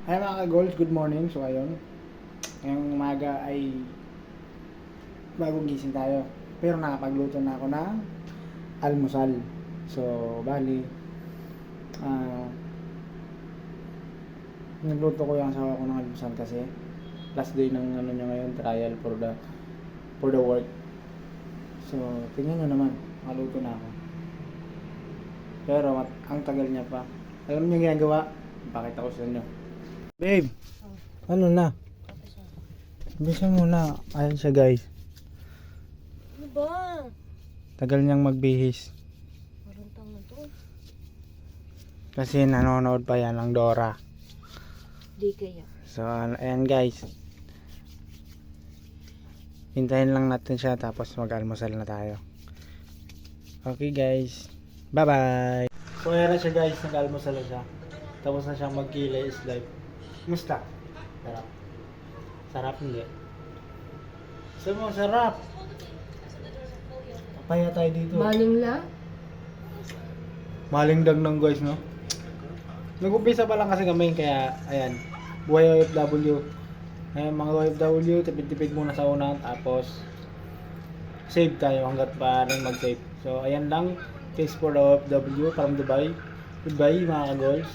Ay mga ka-goals, good morning. So ayun, ngayong umaga ay bagong gising tayo. Pero nakapagluto na ako ng almusal. So bali, ah nagluto ko yung asawa ko ng almusal kasi last day ng ano niya ngayon, trial for the work. So tingnan nyo naman, nakaluto na ako. Pero ang tagal niya pa. Alam niyo ginagawa? Pakita ko sa inyo. Babe, ano na? Bisa mo na. Ayan siya guys. Ano ba? Tagal niyang magbihis. Maruntang na to. Kasi nanonood pa yan ng Dora. Di kaya. So, ayan guys. Hintayin lang natin siya tapos mag-almusal na tayo. Okay guys. Bye-bye. So, ayan na siya guys. Nag-almusal na siya. Tapos na siyang mag-kilay is life. Musta? Sarap. Sarap hindi. Sabi mo, sarap. Papaya tayo dito. Baling lang? Maling dagnang guys, no? Nag-umpisa pa lang kasi kami, kaya, ayan, buhay OFW. Ayan, mga OFW, tipid-tipid muna sa una, tapos, save tayo hanggat pa rin mag-save. So, ayan lang, case for the OFW from Dubai. Goodbye, mga ka-goals.